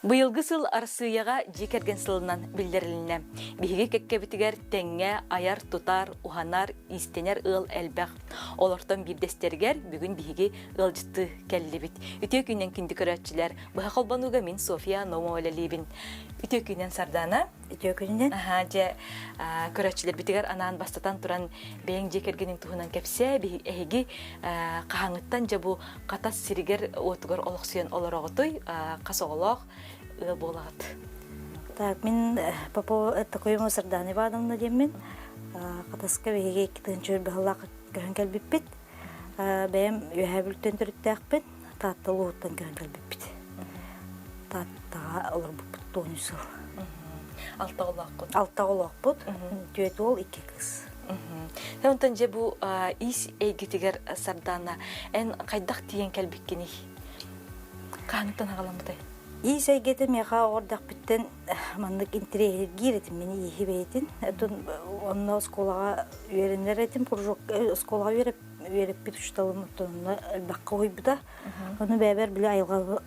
Быйылгы сыл арсыяга жекерген сылынан билдирилине. Биһиги кеккебитигер теңге, аяр тутар, уханар, истенер ыл элбэх. Олортон бирдестергер бүгүн биһиги ылжытты келлибит. Үтө күнен кинди көрөтчүлөр. Быха колбануга мен София Номолалибин. Үтө күнен Сардана. Үтө күнен. Же көрөтчүлөр битигер анаан бастатан туран бэң жекергенин туһунан кепсе биһиги кахаңыттан же бу катас сиригер отугар олоксуян олороготой касоголох ыл болагат. Так, мен папа такой Сардана Ивановна демен. Катаска биһиги китенчөр бахалак көрөн келбиппит. Бэм үһәбүлтен төрүттәкпин. Таттылуутан көрөн келбиппит. Таттага олор буттонусу. Алтаголоқпут. Түйет ол 2 кыз. Тәунтан же бу ис эйгитигер Сардана эн кайдак тиен келбиккени. Каңтан агаламытай. Ис эйгете меха ордак биттен мандык интерьер гиретим мени ихибейтин. Этон онно школага үйренер этим кружок школага үйреп бит ушталым тонна бакка койбута. Оны бәбер биле айга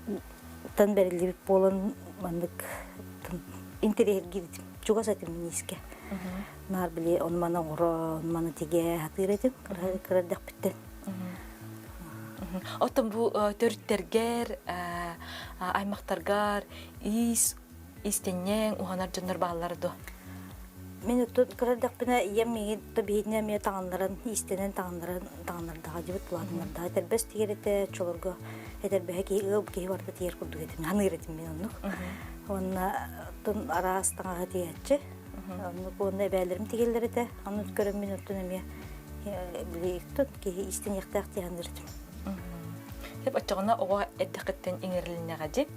тан берилип болон мандык интерьер гиретим. Чуга сатым миниске. Нар биле он мана оро, он мана теге хатыретим. Кырдак биттен. Отон бу төрүттергер, аймактаргар, истеннен уханар жондар бааларды. Мен тут кырдак бина емми табине ме таңнарын, истенен таңнардага жибит буладымда. Тербес тигерете чолорго этербеги ып ки барда тиер курдук этим. Ханыретим мен ону. Онна тун арастага тияче. Ону конда бәлерим тигеллерите. Аны көрөм минуттун эме билектот ки истен яктак тиянырдым. Hep açığına oğa eddikitten iňerliline gajip.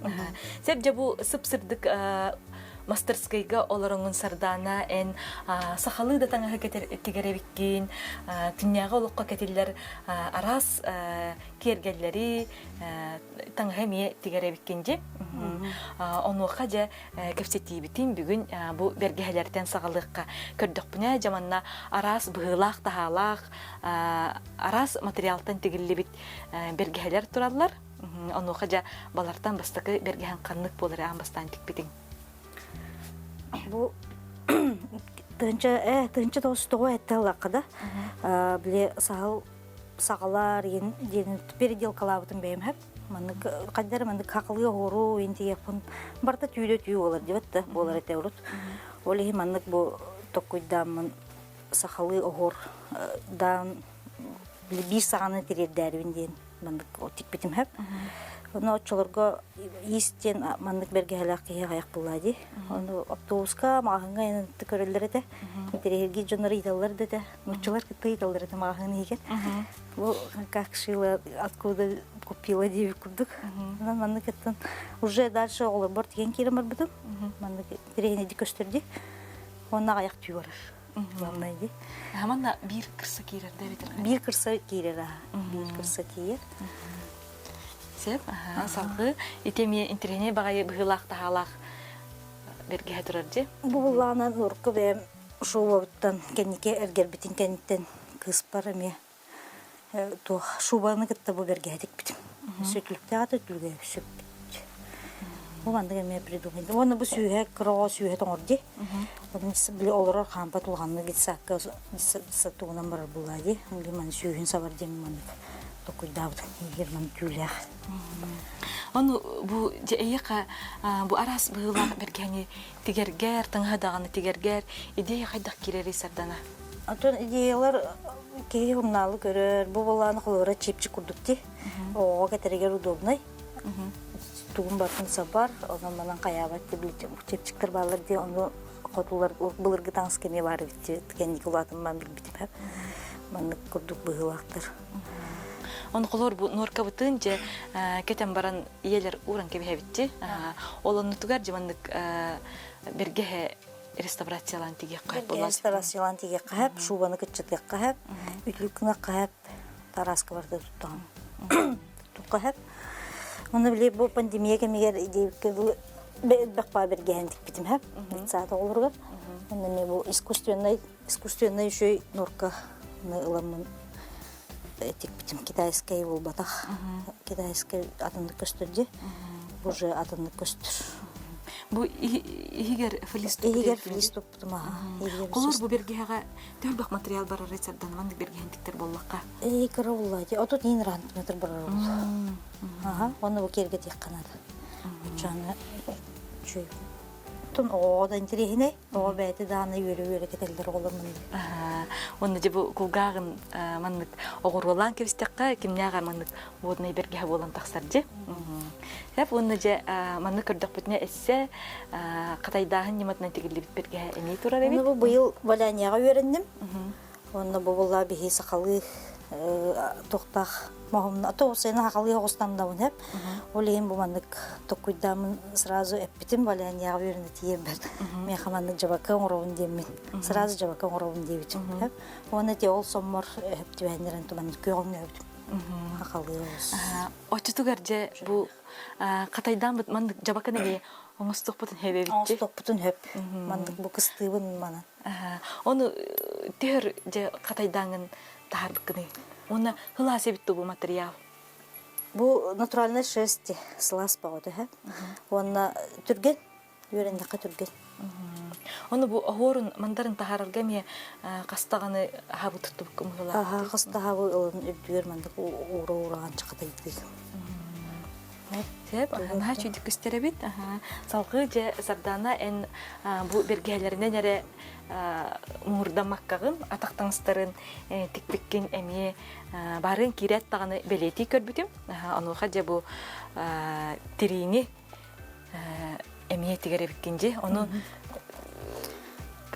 Sep je bu sıpsırdık мастерскайга олорongун Сардана эн сахалы да таңа тигеребиккин тинняга олукка кетиллер арас кергеллери таңа мие тигеребиккин же онука же кепсетибитин бүгүн бу бергехелерден сагалыкка көрдөкпүнө жаманна арас быылак тахалак арас материалтан тигиллибит бергехелер тураллар онука же балартан бастакы бергехен каннык болор амбастан тикбитин. Бу тынча достугу эттелакда биле сагалар ен переделкалабытын беймеп мандык каддар мандык хакылы ору интиепин барта түйдө түй болор дебетте болор этебут олеги мандык бу токуйдамын сахалы огор дан биле бир саганы тирердербин ден мандык тикпитим хеп Оно чолорго истен мандык бергелак кияк булады. Оно автобуска магынга ен көрөлдөрөтө. Интерьерге жонор идаллар дете. Мучулар кытыйдалар дете магыны иген. Бу как шила откуда купила деп курдук. Мандык еттен уже дальше олар борт ген киремер бутум. Мандык интерьерне дикөстөрдү. Онна аяк түй бар. Валнайды. Хаманда бир кырса кирер дебетер. Бир кырса кирер. Бир кырса кирер. Сеп, салгы итеме интерьене багай быылак тахалак берге тураржы. Буллана нуркы бе шубаптан кеннике эргербитин кенниттен кыз бар эме. То шубаны кытта бу берге этик бит. Сөтлүктө аты түлгө сөп. Бу мандык эме придумайды. Оны бу сүйе крос сүйе тоңорди. Оны биле олор кампа тулганны гитсакка сатугунан бар булады. Мули мен сүйүн сабар демин Токуйдавд егерман күләх. Ону бу жеяка бу арас быылак бергени тигергер таңадаганы тигергер идея кайдак кирери Сардана. Атын идеялар кей журналы көрөр, бу баланы кылыра чепчик курдукти. Ого кетерге удобный. Тугун бартын сабар, онан манан каябат деп чепчиктер балар де ону котулар былыргы таңс кеме бар бит. Кенди кулатын мен билбитип. Мандык курдук быылактар. Он колор бу норка бутын же кетен баран иелер уран кебебитти. Олонну тугар жамандык бергеhe реставрациялан тиге кайып болот. Реставрациялан тиге кайып, шубаны кытчык кайып, үтлүкүнө кайып, тараска барды туттам. Кайып. Муну биле бу пандемияга мегер идеке бу бакпа бергендик битим хеп. Саат олорго. Муну бу искусственный ещё норка ыламын этик битим китайский бол батах. Китайский атынды көстөрдү. Уже атынды көстөр. Бу игер филист. Игер филист топтум аха. Колор бу бергега төлбөк материал бар рецептдан мандык бергендиктер боллакка. Каравулла. Отут ин рантметр барар. Ага, оны бу керге тек канады. Жаны чүй. Тун ода интересне, о бәте даны йөрү кетелдер оламын. Оны же бу кулгагын мандык огурулан кебистекка кимнягар мандык водный берге болан таксаржы. Хеп оны же мандык көрдөк бүтүнө эссе катайдагын нематынан тигилип берге эми турар эми. Оны бу быйыл валяняга үйрендим. Оны бу булла бихи сакалы тоқтақ мағымна тоғысайны ақылы оғыстамдауын әп. Олейін бұмандық тоққойдамын сразу әппітім балайын яғы өрінді тиер бір. Мен қамандық жабақа оңырауын деймін. Сразу жабақа оңырауын дейбітім. Оны те ол соммар әпті бәндерін тұмандық күйоғын өбітім. Ақылы оғыз. Очытугар же бұл қатайдан бұд мандық жабақа неге оңыстық бұтын хөп өбітті? Оңыстық бұтын хөп. Мандық бұл қыстығын манан. Оны түйір же қатайдаңын тахардыкыны. Оны хылас эбитти бу материал. Бу натуральный шерсть, слаз пауды, ха. Оны түрген, үйрендаққа түрген. Оны бу огорун мандарын тахарарга ме кастаганы хабы туттуп кымыла. Аха, кастагы ылын үрдүр мандык ура-ураган чыкатайды. Теп, ана чүйдик көстеребит. Салгы же сардана эн бу бергелеринен эре мурдамаккагын атактаңстарын тикпеккен эми барын кирет таганы белети көрбүтүм. Ануга же бу тирини эми тигеребиккенже, ону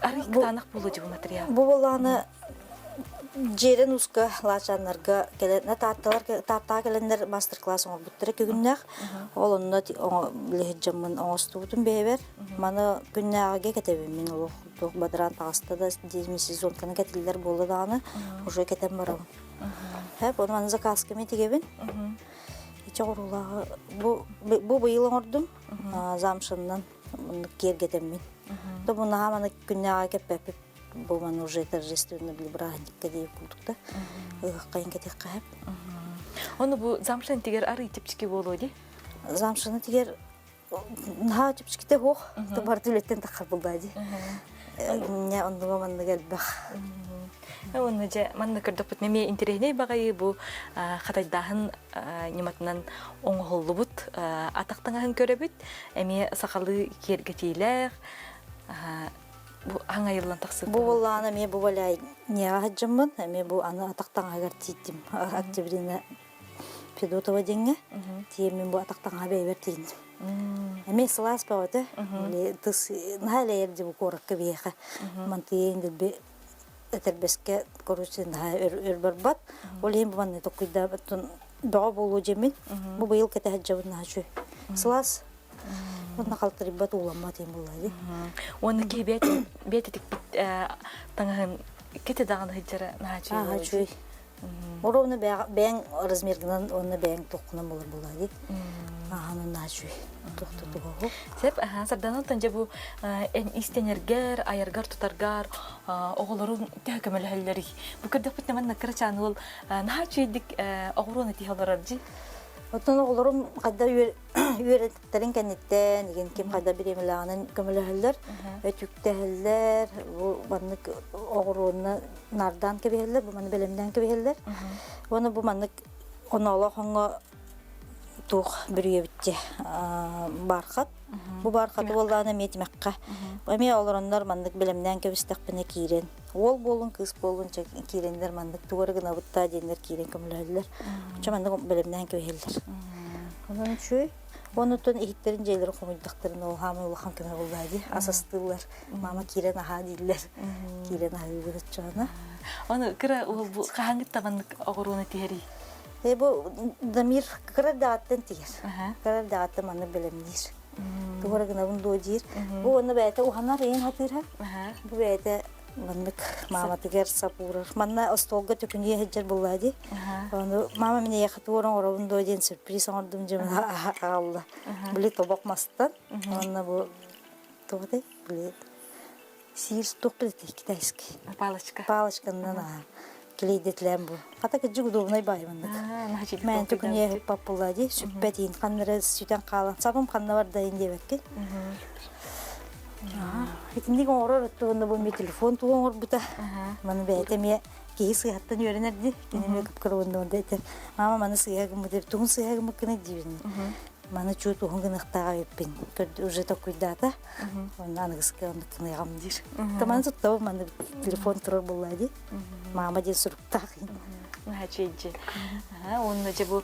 арык танак болу же бу материал. Бу баланы жерен уска лачаннарга келен таттаа келендер мастер-класс оңорбуттара күгүннак. Ол онна лехжамын оңостубутун бебер. Маны күннагыга кетебим мен ол ток бадран таста да 10 сезон кана кетилдер болду даны. Уже кетем барам. Хеп, оны маны заказка мен тигебин. Иче орулагы бу быйыл оңордум. Замшыннан керге кетем мен. То бу нагаманы күннага кеппеп бу маны уже торжественно бил праздникка деп кулдукта. Кайын кетек кайып. Оны бу замшын тигер ары типчики болу ди. Замшыны тигер на типчикте хох, то бар түлеттен такыр булдады. Не ондуга манда келбек. Оны же манда көрдөк бут неме интересне багай бу катайдагын нематынан оңголлубут атактаңын көрөбүт. Эми сакалы кергетилер. Бу аңайылан таксы. Бу баланы мен бу балай не хаҗыммын, мен бу аны атактан агар титтим. Октябрина Федотова денге. Тие мен бу атактан бейбер тиин. Мен слас бауды. Тыс налерди бу коракка беха. Мантиен дебе этербеске корусен өрбарбат. Олем бу маны токуйда бутун баа болу жемин. Бу быйыл кете хаҗыбын хачу. Слас Онна калтырып бат уламма тем булады. Оны кебет бететик таңын кете дагын хыжара начы. Чүй. Оровны бәң размерден оны бәң токуна булады. Аны начы. Токтотугу. Сеп сарданан танжа бу эн истенергер, аяргар тутаргар оголорун тәкемелһәлләри. Бу кырдык бит мен накырчан ул начы дик огороны тиһаларжы. Отон оғылырым қайда үйреттерін кәнеттен, еген кем қайда біремелағынан көміліғілдер, өтүктәхілдер, бұл маннык оғыруыны нардан кебехілдер, бұл маны бәлемден кебехілдер. Оны бұл маннык оңалы қоңға туқ бүрге бітте барқат. Бұл барқаты болдағына метімәққа. Әме оларындар маннык бәлемден кебістіқпіне кейрен. Ол болын, кыз болын, кейрендер маннык туғырығына бұтта дейіндер кейрен көміліғілдер. Ұча маннык бәлемден кебехілдер. Onun için onun için ihtiyaçların şeyleri komuttakların o hamı ulaşan kenar oldu. Asastılar. Mama kiren aha diller. Kiren aha yürüteceğine. Onu kira bu hangi tabanlık ağırlığını tiheri? Bu damir karar dağıttın tiyer. Karar dağıttım anı bilemdir. Doğru ki ne bunu diyor. Bu onu beyte o hanar en hatır ha. Bu beyte manlık mama tiger sapurur. Manna astolga tükünüye heccer bulladı. Onu mama mine yakıtıyorum orabın doyduğun sürpriz ordum cümle Allah. Bile tabak mastan. Onu bu tohde bile sihir stok bile tek eski. Palaçka. Palaçkandan Келейдетләм бу. Хата кыжы гудурнай баймындык. Мен түкүнө популади сүппетин каннары сүтен калан. Сабым канна бар да инде бекке. Итинди горор өттүгүндө бу ми телефон тугоңор бута. Маны бетеме кейс хаттан үйренерди. Кинеме кыпкырында дейт. Мама маны сыягым деп тугун сыягым кene дибин. Маны чут угынактага өппин. Уже такой дата. Онан гыска онды кыягам дир. Таман туттабы маны телефон турар буллади. Мама ден суруктак. Хачеже. Онны же бу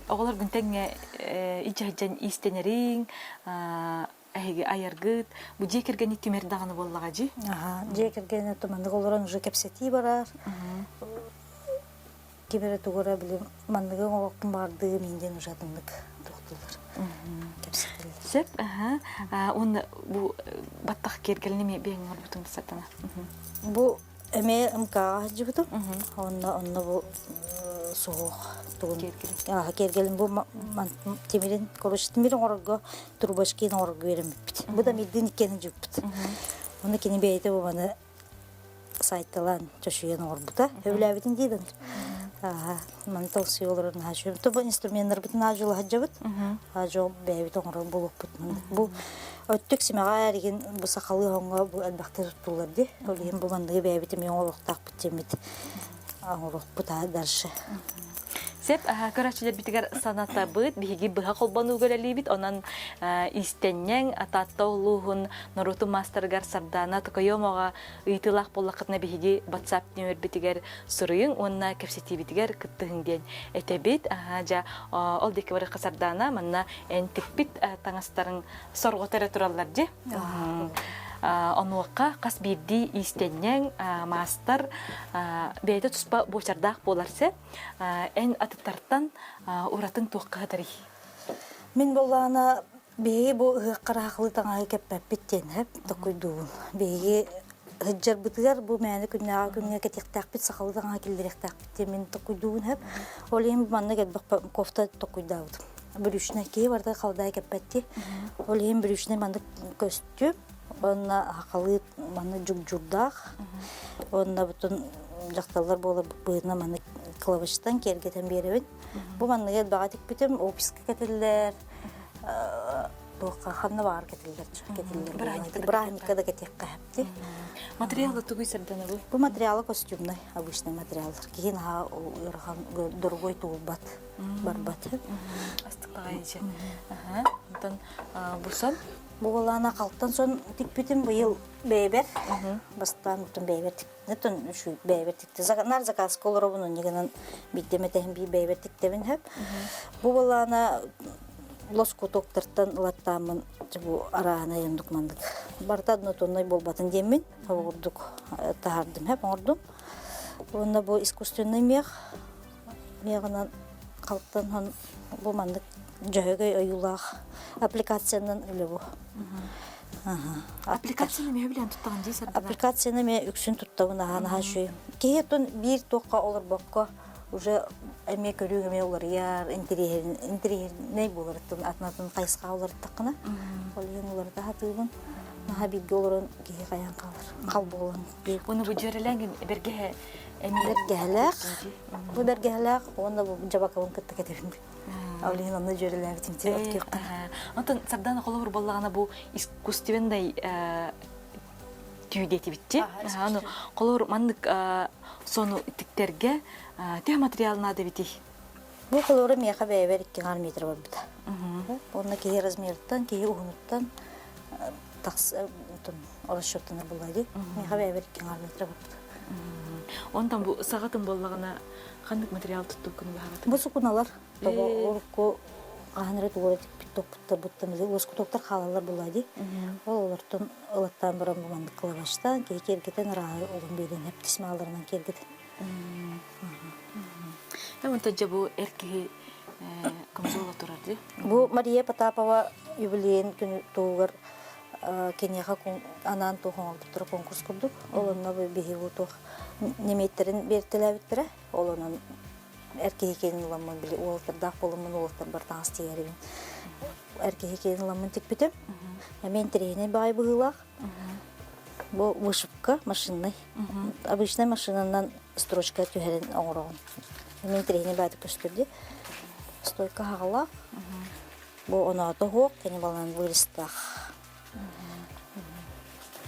оголор күнтеңе ижажан истенерин әйге аяргыт, бу жекергени түмер даганы боллага жи? Жекергени туманды олорон уже кепсети барар. Кибере тугора билем, мандыгы октун барды менден уже атымдык токтулар. Кепсетилер. Сеп, он бу баттак кергелнеме бең орбутун сатана. Бу эме МК жибуту. Онна бу соох тугун. Кергелин бу темирин колоштун бирин орго турбашкин орго беремпит. Бу да мидин икени жуппут. Оны кени бейте бу маны сайтталан чошуен орбута. Өвләбитин дейдин. Мантал сыйларын хажым. Туба инструменттер битин ажыл хаҗабыт. Ажыл бейбит орго булуппут. Бу өттүк симага эрген бу сакалы хонго бу албакты туттулар ди. Олем бу мандыгы бейбит мен олуктак битемит. Аңурuk бута даршы. Сеп, көрәчелер битигер саната бит, биги быха колбану görәли бит, онан истеннәң ататта улуһун Норуту мастергар сардана токойомага ыйтылак боллакытна биги WhatsApp нөмер битигер сұрыйын, онна кепсети битигер кыттыгын ден. Этебит, жа ол деке бары касардана, манна энтик бит таңастарын сорготары тураллар же. Онуаққа қас бирди истеннен мастер бейді тұспа бочардақ боларсы ән атыптарттан уратын туаққа дари. Мен болана бейі бұл қарақылы таңағы кәппәп біттен әп тұқойдуын. Бейі ғыджар бұтығар бұл мәні күнне кәтектәк бит сақалы таңағы келдеректәк біттен мен тұқойдуын әп. Ол ең бұманна кәтбақ кофта тұқойдауды. Бүрішіне кей барды қалдай кәппәтті. Ол ең бүрішіне манды көстіп. Онна хакалы маны жук-журдак. Онна бутун жакталар болуп быйына маны клавиштан кергетен беребин. Бу маны багатык битем описка кетелер. Тока ханна бар кетелер. Браимка да кетек капти. Материалы тугуй сардан бу. Бу материалы костюмный, обычный материалдар. Кийин ха урган дорогой тулбат, барбат. Астыклагайчы. Онтон бусан Бугалана калктан сон тикпитим быйыл бейбер. Бастан бутун бейбер тиктен ушу бейбер тикте. Нар заказ колоробунун негенен биттеметен би бейбер тиктебин хеп. Бугалана лоску токтортан латтамын бу арана яндык мандык. Бартадны тонной болбатын демин. Ордук тахардым хеп ордум. Онда бу искусственный мех. Мегенен калктан хан бу мандык жөйгөй оюлах аппликацияның үлі бұл. Аппликацияны ме білен тұттаған дейсір? Аппликацияны ме үксін тұттауын ағаны хашуй. Кейеттен бір тоққа олар баққа уже әме көрігі ме олар яр, интерьер не болар атынатын қайсыға олар таққына. Ол ең оларды хатығын. Наға білгі оларын кейі қаян қалыр. Қал болан. Оны бұл жөреләңген бергеге Бергәләк. Бу бергәләк, онда бу жабакавын кытты кетебин. Аулин аны жөреләр тинте откык. Антон сардан колор боллагана бу искусственный түйдети битти. Аны колор мандык сону тиктерге тө материалына да бити. Бу колоры меха бәйбер 2 метр бар бит. Онда кей размерден, кей угунуттан такс расчёттана булады. Меха бәйбер 2 метр бар. Онтан бу сагатын боллагана кандык материал тутту күн багат. Бу сукуналар. Тоба орко анрет угорет питтоктар буттамыз. Лоску токтар халалар булады. Олортон олаттан барам булган кылабашта, кергетен раа олун берен хеп тисмаларынан кергетен. Онтан жабу эрки комзола турарды. Бу Мария Потапова юбилейн күнү тугар Кенияга анан тоғон тура конкурс курдук. Олонна бехигу тох неметтерин бертелебиттире. Олонун эрке экенин уламын били олтырдак болумун олтыр бар таңыз тегерибин. Эрке экенин уламын тикпитим. Мен трейне бай быгылак. Бу вышивка машинный. Обычный машинанан строчка түһәрен оңорон. Мен тренер бады көстөрдү. Стойка хагала. Бу она того, кене балан вырыстах.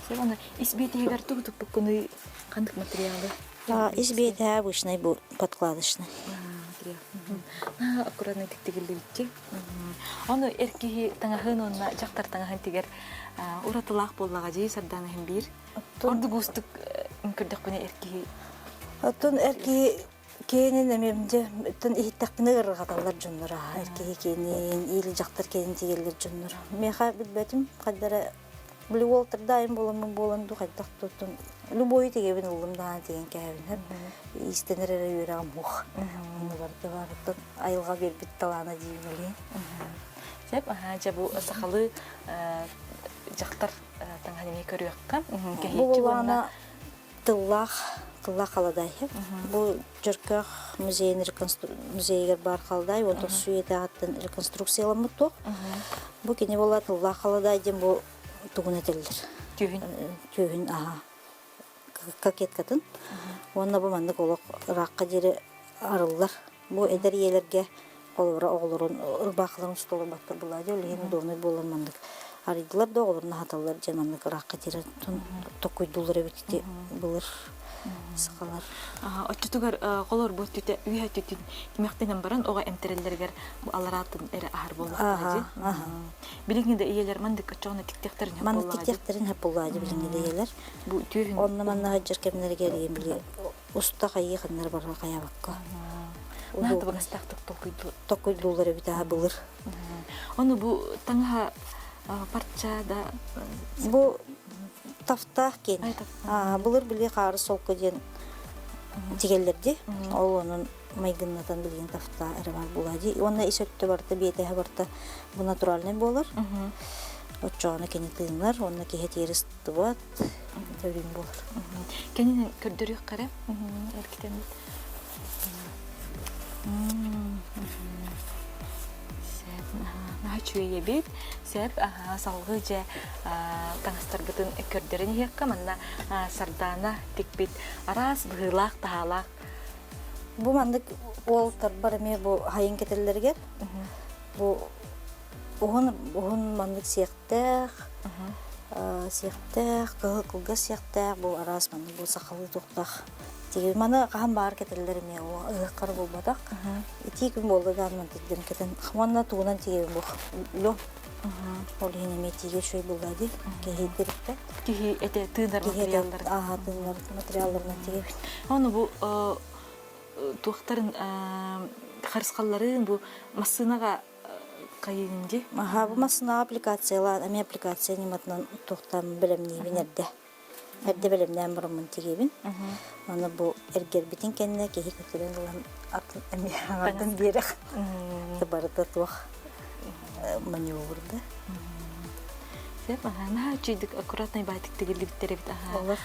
Сеп аны исбетегер тугуп букуны кандык материалы? Избейте обычный бу подкладочный. Аккуратно тиктигилдибитти. Аны эркиги таңахын онна жактар таңахын тигер уратылак боллага жей сарданахын бир. Ордугустук мүмкүрдүк буны эркиги. Атын эрки кенен эмемде тын ихтакны ыргаталар жоннора. Эрки кенен ил жактар кенен тигелер жоннора. Меха билбетим кадара Блюолтер дайым боламду кайдактын. Любой тегебин улымдан деген кәбин. Истенер өрәм хух. Барды айылга бербит талана диймели. Сеп жабу сахалы жактар таңханеме көрүякка. Булана тыллах каладай. Бу жөркөх музейгер бар калдай, онда суйета аттын реконструкцияланмы ток. Бу кене болат тыллах каладай дем бу тугун этелер. Түйін, какеткатын. Онна бу мандык олық раққа дері арылар. Бу эдер елерге қолыбыра оғылырын, ұрбақыларын ұстолыр баттыр бұлады. Өлігені доны болар мандык. Арыдылар да оғылырын хаталар жер мандык раққа дері токойдулар өбетті бұлыр. Сақалар. Отчутугар қолор бұл түті үйе түтін кемектенен баран оға әмтерелергер аларатын әрі ахар болуға. Білігінде иелер мандык отчоғына тіктектерін хеп болуға. Мандык тіктектерін хеп болуға білігінде иелер. Бұл түйін. Онна маннаға жеркемлерге ерген білі. Уста қайы қаннар барға қая баққа. Нағды бағастақтық токойдулар өбіті бұлыр. Оны бұл таңға парча да... Бұл тафтах кен. Булыр биле кары солко ден тигеллерди. Ол онун майгыннатан билген тафта эрмар булади. Онна исөттө барда бете барда бу натуральный болор. Отчоны кенетилер, онна кехетирис тубат. Төрүн болор. Кенен көрдөрүк кара. Эркитен. Чуе бит сеп салгы же таңстар бутун көрдөрүн хекка манна сардана тикбит арас быйлак таалак бу мандык олтар бар эме бу хайын кетелерге бу огон мандык сектер кылга сектер бу арас мандык бу сакалы токтак тиги мана кахан бар кетелер эме ыккар болбадак ити күн болду да мантыдын кетен хаманна туунан тиги бу ло ол эме тиги шой булдады кехидирипте кихи эте тыындар материалдар тыындар материалдарына тиги аны бу туактарын харыскалларын бу массынага кайынди бу массына аппликациялар эме аппликация нематынан токтам билемни бинерде Эрде белемден барымын тигебин. Аны бу эргер битин кенне кехи көтөрөн булан атын эми атын берек. Табарда тух маневрда. Сеп ана чидик аккуратный байтик тигилибиттер бит Олар.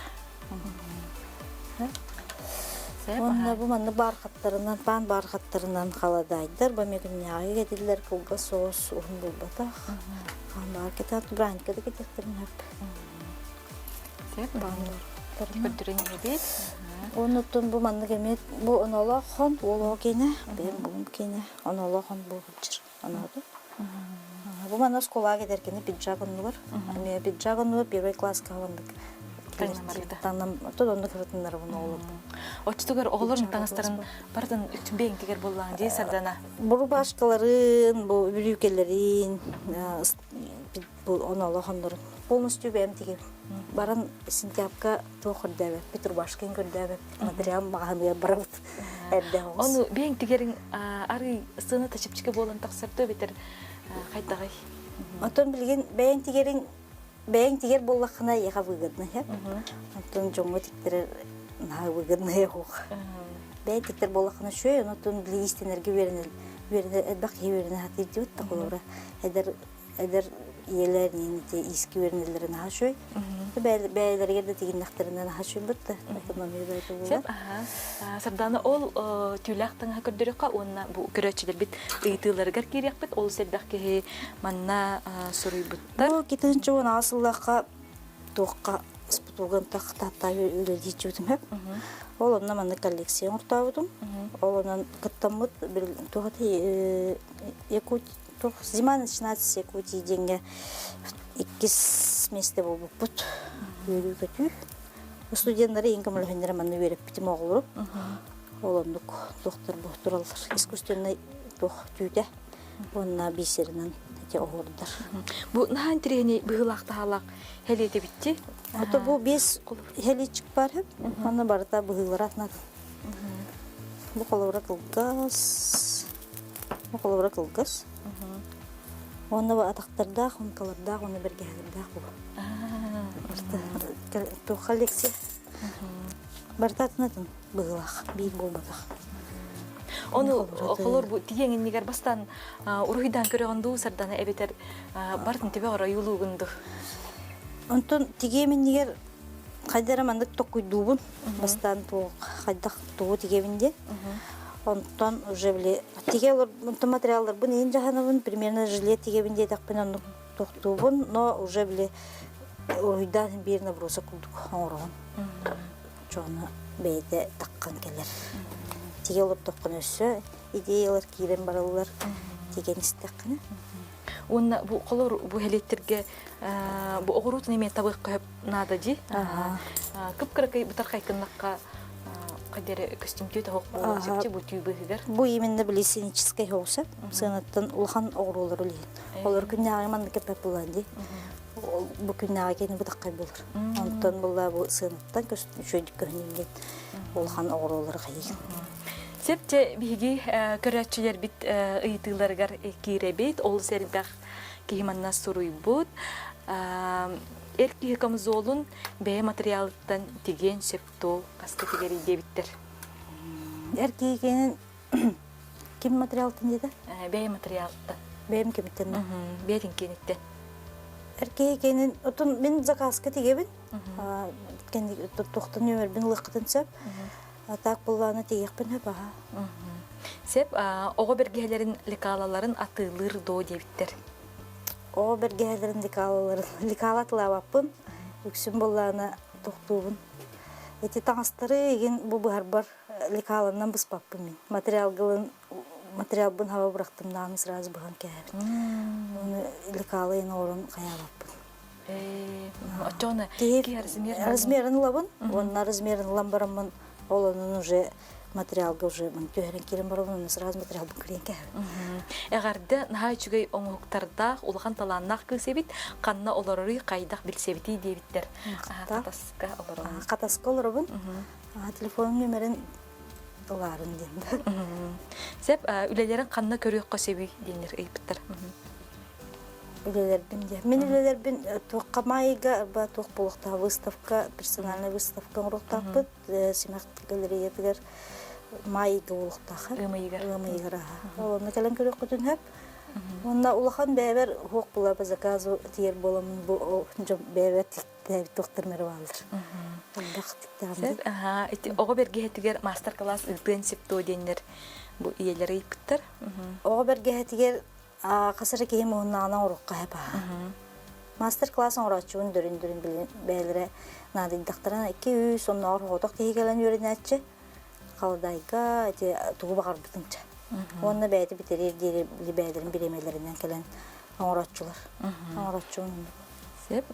Онда бу манны бар хаттарынан халадайдыр. Бу мегүнняга кетилер кылга соус ун булбата. Ана кетат бранкада кетектерин хеп. Көрдөрүн бит. Онуттун бу манны кемет бу онола хон боло кене, бем бум кене, онола хон болчур. Анады. Бу манна школага кетеркене пиджагын бар. Ами пиджагын первый класска алындык. Танам тодонду кырытындар буну олуп. Очтугар оголорун таңыстарын бардын үтүнбең тигер боллаң же сардана. Бу башкаларын, бу бүрүкелерин, бу онола хондорун полностью бем тиге. Баран сентябрга тохурдабы, Петрбашкин көрдабы, материал маганы барабыт. Оны бең тигерин ары сыны тачыпчыка болан таксарды бетер кайдагай. Отон билген бең тигер боллакына яга выгодно, я. Отон жоңго тиктер на выгодно yok. Бең тиктер боллакына шөй, отон билистенерге веренел эдбак веренел хатыр дип такылыра. Эдер иелерин иски веренелерин хашой. Бәйләргә дә тигеннәхтереннән хашой бутты. Экономия бәйте була. Сарданы ол түләхтән хакырдырыкка онна бу көрәчеләр бит ыйтыларга кирәк бит ол сәбәккә манна сорый бутта. Бу китенче он асыллакка тоққа спутуган тахтата үле дичүтүм хеп. Ол онна маны коллекция ортабытым. Ол онан кыттамыт бир тухати зима начинается Якутии деньги 2 месте болбут. Үйрүү көтүү. Студенттары инкам өлгөндөр маны берип битим оглуруп. Олондук доктор бохтуралар. Искусственный тох түйдө. Онна бисеринен эти огордар. Бу нахан трени быгылактаалак хелете битти. Ото бу 5 хеличик бар хеп. Аны барта быгылар атнат. Бу колора кылгас. Бу колора кылгас. Онна атактарда, хонкаларда, оны берге хәлдә бу. То коллекция. Бартатнатын быгылак, бий болбатак. Onu okulur bu tiyenin nigar bastan uruhidan körögöndü sardana ebeter bardın tebe ora yulugundu. Онтон тигемин нигер кайдара мандык токуйдубун. Бастан то кайдак то тигеминде. Онтон уже биле тигелер монто материалдар бу нен жаханабын примерно жилет тигеминде такпен токтубун, но уже биле ойдан бир наброса кулдук оңорон. Жона бейде таккан келер. Тигелер токкан өссө идеялар кирен баралар деген истеккене. Онна бу колор бу хелеттерге бу огурут неме табык кып нада ди. Кыпкыракай бутаркай кыннакка кадере костюмту тагык болу сепчи бу түйбөгөр. Бу именно блесенический хоуса. Сынаттан улхан огурулар үлген. Олар күннәгы мандык кеп буланды. Бу күннәгы кени бутаккай булыр. Онтон булла бу сынаттан көчөдүк көнүнгөн улхан огурулар кайын. Септе биги көрәтчелер бит ыйтыларгар киребет ол сербах кийманна суруйбут. Эрки камзолун бе материалдан тиген септо каска тигери дебиттер. Эрки кенен ким материалдан деди? Бе материалдан. Бем кимтен. Берин кенеттен. Эрки кенен отун мен заказка тигебин. Кенди токтон нөмер бин лыкытын сеп. Так булланы тигеппин хеп аха. Сеп ого бергелерин лекалаларын атылыр до дебиттер. Ого бергелерин лекалатлабаппын. Үксүн булланы токтубун. Эти таңастары еген бу бар лекаландан быспаппын мен. Материал бун хава бырактым наны сразу быган кәбит. Оны лекалайын орын каябаппын. Очоны размерын лабын. Онна размерын ламбарамын. Олонун уже материалга уже мен төһәрен кирен барабын, сразу материал бу кирен кәбит. Эгәрдә нахай чугай оңуктарда улган таланнак кылсебит, канна олоры кайдак билсебити дебиттер. Катаска олоры. Катаска олорыбын. Телефон нөмерин ларын динде. Сеп үлелерин канна көрөк косеби денер ыйпыттар. Үлелербин. Мен үлелербин тоқамайга ба тоқ булыкта выставка, персональная выставка урактаппыт, Симак галереятыгар майга булыктахы. Ымайга. Оны келен көрөк көтүн хеп. Онда улахан бәбер хок була ба заказу тиер боламын бу бәбер тиктәп доктор Мервалдыр. Сеп ого бергеһетигер мастер-класс принципто денер бу иелери ыйпыттар. Ого бергеһетигер касыры кейим ууннаана урукка хепа. Мастер-классын урачуун дөрүн бәлере нады дактарына 200 соннор хоток тегелен юринатчы. Калдайга эти тугу багар бутынча. Онна бәйти битерер дери бәйлерин биремелеринен келен урачулар. Урачуун. Сеп.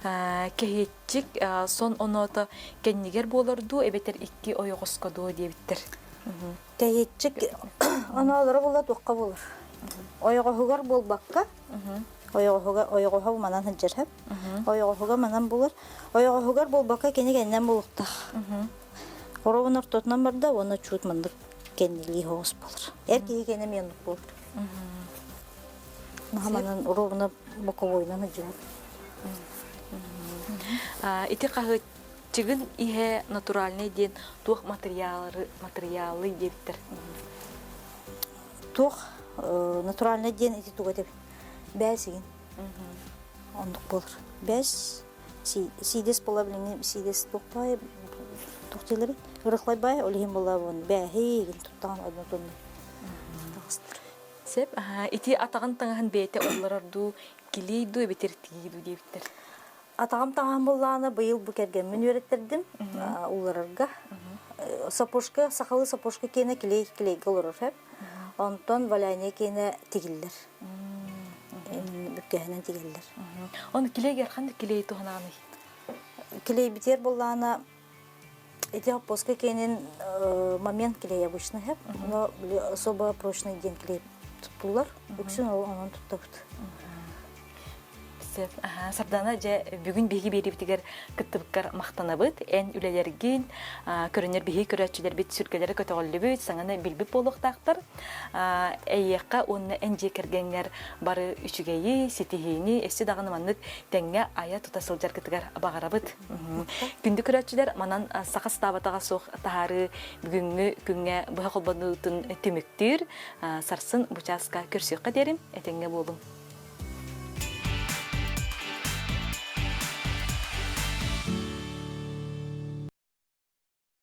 Кеһетчик сон онота кеннигер болорду эбетер 2 ойгоска до дебиттер. Кеһетчик аналары була токка булар. Ойгохугар болбакка. Ойгохуга манан хәҗәрһәп. Ойгохуга манан булыр. Ойгохугар болбакка кенегәннән булыкта. Хоровын ортотнан барда, оны чут мындык кеннили хос булыр. Эркеге кенем яндык булыр. Нахаманан уровна боковойнан хәҗәрәп. Ити кагытчыгын ihe натуральный ден тух материалы дебиттер. Тух натуральный ден ити туга деп. Бәсеген. Ондык булыр. Бәс сидес була белең, сидес тукпай туктылары. Урыклай бай, олыгын була бун. Бәһеген туттан одны тонны. Сеп ити атаган таңган бете олларду килейду бетер тигиду дебиттер. Атағам тағам болланы быйыл бу керген мен өреттердим уларга. Сапожка, сақалы сапожка кене клей олорор хеп. Онтон валяне кене тигиллер. Бүккәһенен тигиллер. Он килегер ханды килей тухананы. Клей битер болланы эти поска кенен момент клей обычно хеп, но особо прочный день клей туттулар. Бүксүн ол анан туттабыт. Сабдана же бүгүн биги берибитигер кыттыбыккар мактанабыт, эн үлелерген көрөнөр биги көрөчүлөр бит сүркелери көтөгөлүбүт, саңаны билбип болуктактар. Эйекка онны энже кергенгер бары үчүгейи, ситихини, эсси даганы маннык теңге ая тутасылжар кытыгар багарабыт. Күндү көрөчүлөр манан сакас табатага сох тахары бүгүнгү күнгө быха колбонутун түмүктүр, сарсын бучаска көрсөккө дерим, этеңге болум.